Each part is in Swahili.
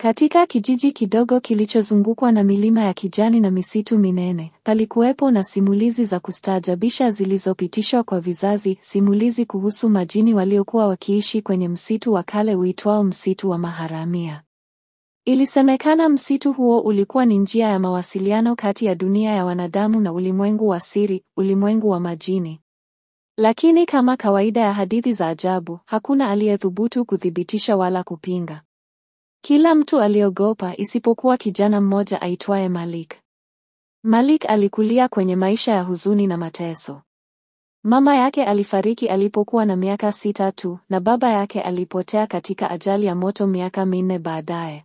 Katika kijiji kidogo kilichozungukwa na milima ya kijani na misitu minene, palikuwepo na simulizi za kustaajabisha zilizopitishwa kwa vizazi, simulizi kuhusu majini waliokuwa wakiishi kwenye msitu wa kale uitwao msitu wa Maharamia. Ilisemekana msitu huo ulikuwa ni njia ya mawasiliano kati ya dunia ya wanadamu na ulimwengu wa siri, ulimwengu wa majini. Lakini kama kawaida ya hadithi za ajabu, hakuna aliyethubutu kuthibitisha wala kupinga. Kila mtu aliogopa isipokuwa kijana mmoja aitwaye Malik. Malik alikulia kwenye maisha ya huzuni na mateso. Mama yake alifariki alipokuwa na miaka 6 tu, na baba yake alipotea katika ajali ya moto miaka 4 baadaye.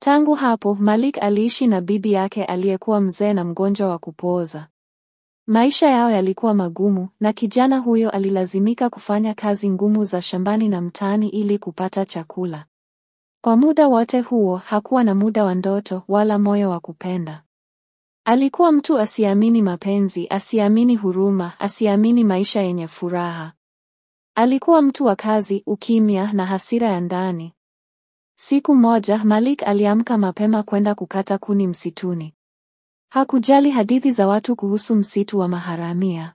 Tangu hapo, Malik aliishi na bibi yake aliyekuwa mzee na mgonjwa wa kupooza. Maisha yao yalikuwa magumu, na kijana huyo alilazimika kufanya kazi ngumu za shambani na mtaani ili kupata chakula. Kwa muda wote huo, hakuwa na muda wa ndoto wala moyo wa kupenda. Alikuwa mtu asiamini mapenzi, asiamini huruma, asiamini maisha yenye furaha. Alikuwa mtu wa kazi, ukimya na hasira ya ndani. Siku moja, Malik aliamka mapema kwenda kukata kuni msituni. Hakujali hadithi za watu kuhusu msitu wa Maharamia.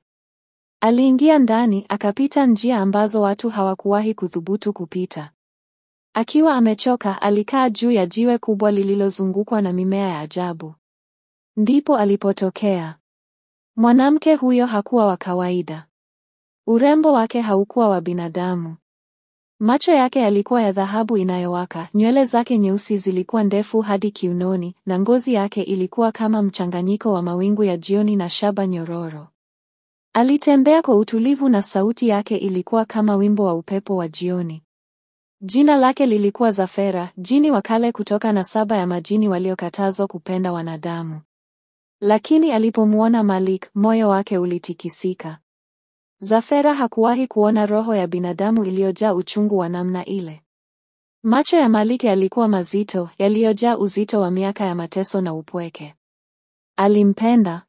Aliingia ndani, akapita njia ambazo watu hawakuwahi kuthubutu kupita. Akiwa amechoka, alikaa juu ya jiwe kubwa lililozungukwa na mimea ya ajabu. Ndipo alipotokea. Mwanamke huyo hakuwa wa kawaida. Urembo wake haukuwa wa binadamu. Macho yake yalikuwa ya dhahabu inayowaka, nywele zake nyeusi zilikuwa ndefu hadi kiunoni, na ngozi yake ilikuwa kama mchanganyiko wa mawingu ya jioni na shaba nyororo. Alitembea kwa utulivu na sauti yake ilikuwa kama wimbo wa upepo wa jioni. Jina lake lilikuwa Zafera, jini wa kale kutoka nasaba ya majini waliokatazwa kupenda wanadamu. Lakini alipomuona Malik, moyo wake ulitikisika. Zafera hakuwahi kuona roho ya binadamu iliyojaa uchungu wa namna ile. Macho ya Malik yalikuwa mazito, yaliyojaa uzito wa miaka ya mateso na upweke. Alimpenda.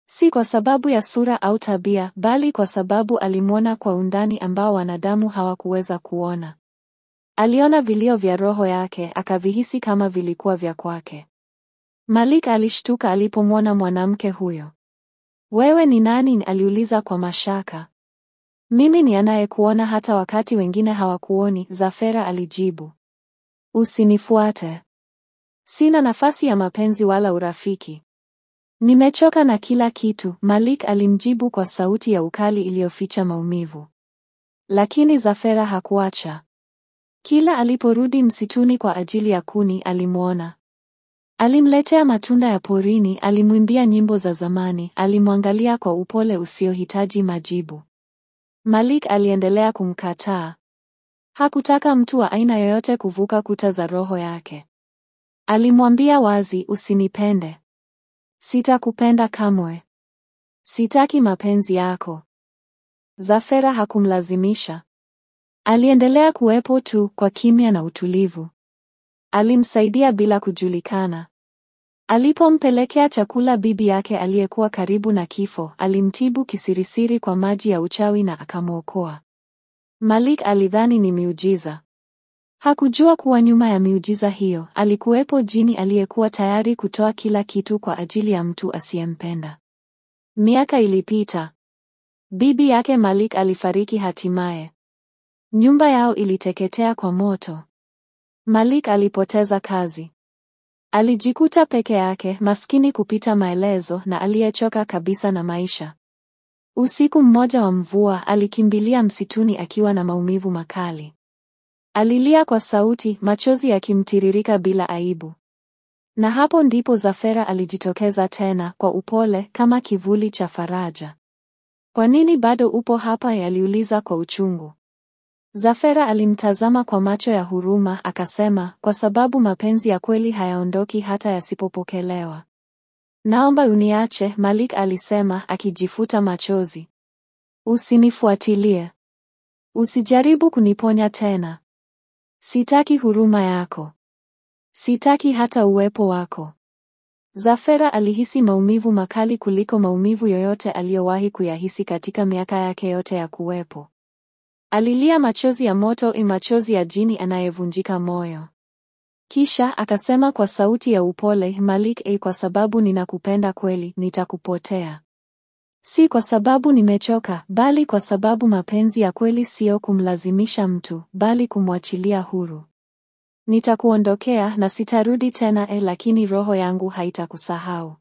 Si kwa sababu ya sura au tabia, bali kwa sababu alimwona kwa undani ambao wanadamu hawakuweza kuona. Aliona vilio vya roho yake, akavihisi kama vilikuwa vya kwake. Malik alishtuka alipomwona mwanamke huyo. "Wewe ni nani?" aliuliza kwa mashaka. "Mimi ni anayekuona hata wakati wengine hawakuoni," Zafera alijibu. "Usinifuate. Sina nafasi ya mapenzi wala urafiki. Nimechoka na kila kitu," Malik alimjibu kwa sauti ya ukali iliyoficha maumivu. Lakini Zafera hakuacha. Kila aliporudi msituni kwa ajili ya kuni, alimwona. Alimletea matunda ya porini, alimwimbia nyimbo za zamani, alimwangalia kwa upole usiohitaji majibu. Malik aliendelea kumkataa. Hakutaka mtu wa aina yoyote kuvuka kuta za roho yake. Alimwambia wazi, "Usinipende. Sitakupenda kamwe. Sitaki mapenzi yako." Zafera hakumlazimisha. Aliendelea kuwepo tu kwa kimya na utulivu. Alimsaidia bila kujulikana. Alipompelekea chakula bibi yake aliyekuwa karibu na kifo, alimtibu kisirisiri kwa maji ya uchawi na akamwokoa. Malik alidhani ni miujiza. Hakujua kuwa nyuma ya miujiza hiyo, alikuwepo jini aliyekuwa tayari kutoa kila kitu kwa ajili ya mtu asiyempenda. Miaka ilipita. Bibi yake Malik alifariki hatimaye. Nyumba yao iliteketea kwa moto. Malik alipoteza kazi. Alijikuta peke yake, maskini kupita maelezo na aliyechoka kabisa na maisha. Usiku mmoja wa mvua, alikimbilia msituni akiwa na maumivu makali. Alilia kwa sauti, machozi yakimtiririka bila aibu. Na hapo ndipo Zafera alijitokeza tena, kwa upole, kama kivuli cha faraja. "Kwa nini bado upo hapa?" aliuliza kwa uchungu. Zafera alimtazama kwa macho ya huruma, akasema, "Kwa sababu mapenzi ya kweli hayaondoki hata yasipopokelewa." "Naomba uniache," Malik alisema, akijifuta machozi. "Usinifuatilie. Usijaribu kuniponya tena. Sitaki huruma yako. Sitaki hata uwepo wako." Zafera alihisi maumivu makali kuliko maumivu yoyote aliyowahi kuyahisi katika miaka yake yote ya kuwepo. Alilia machozi ya moto, machozi ya jini anayevunjika moyo. Kisha akasema kwa sauti ya upole, Malik, kwa sababu ninakupenda kweli, nitakupotea. Si kwa sababu nimechoka, bali kwa sababu mapenzi ya kweli sio kumlazimisha mtu, bali kumwachilia huru. Nitakuondokea na sitarudi tena, lakini roho yangu haitakusahau.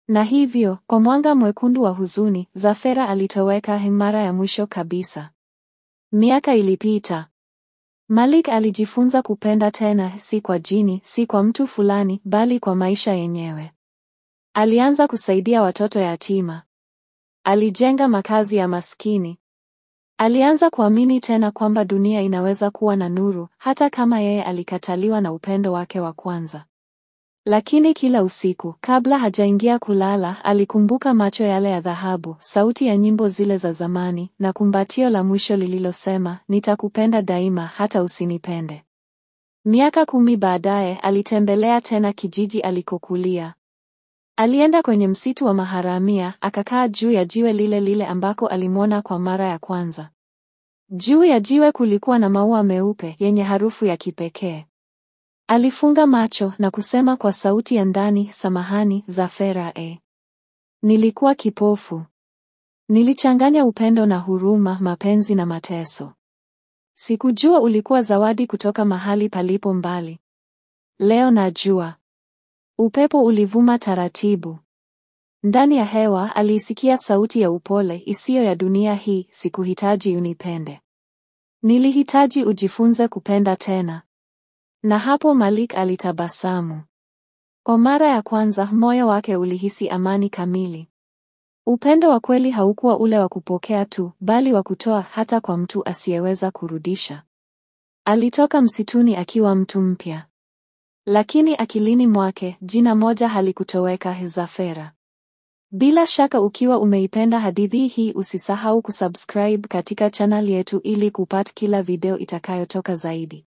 Na hivyo, kwa mwanga mwekundu wa huzuni, Zafera alitoweka mara ya mwisho kabisa. Miaka ilipita. Malik alijifunza kupenda tena, si kwa jini, si kwa mtu fulani, bali kwa maisha yenyewe. Alianza kusaidia watoto yatima. Alijenga makazi ya maskini. Alianza kuamini tena kwamba dunia inaweza kuwa na nuru, hata kama yeye alikataliwa na upendo wake wa kwanza. Lakini kila usiku, kabla hajaingia kulala, alikumbuka macho yale ya dhahabu, sauti ya nyimbo zile za zamani, na kumbatio la mwisho lililosema, nitakupenda daima hata usinipende. Miaka 10 baadaye, alitembelea tena kijiji alikokulia. Alienda kwenye msitu wa maharamia, akakaa juu ya jiwe lile lile ambako alimwona kwa mara ya kwanza. Juu ya jiwe kulikuwa na maua meupe yenye harufu ya kipekee. Alifunga macho na kusema kwa sauti ya ndani, samahani, Zafera. Nilikuwa kipofu. Nilichanganya upendo na huruma, mapenzi na mateso. Sikujua ulikuwa zawadi kutoka mahali palipo mbali. Leo najua. Upepo ulivuma taratibu. Ndani ya hewa aliisikia sauti ya upole, isiyo ya dunia hii, sikuhitaji unipende. Nilihitaji ujifunze kupenda tena. Na hapo Malik alitabasamu. Kwa mara ya kwanza moyo wake ulihisi amani kamili. Upendo wa kweli haukuwa ule wa kupokea tu, bali wa kutoa hata kwa mtu asiyeweza kurudisha. Alitoka msituni akiwa mtu mpya. Lakini akilini mwake, jina moja halikutoweka, Zafera. Bila shaka ukiwa umeipenda hadithi hii, usisahau kusubscribe katika channel yetu ili kupata kila video itakayotoka zaidi.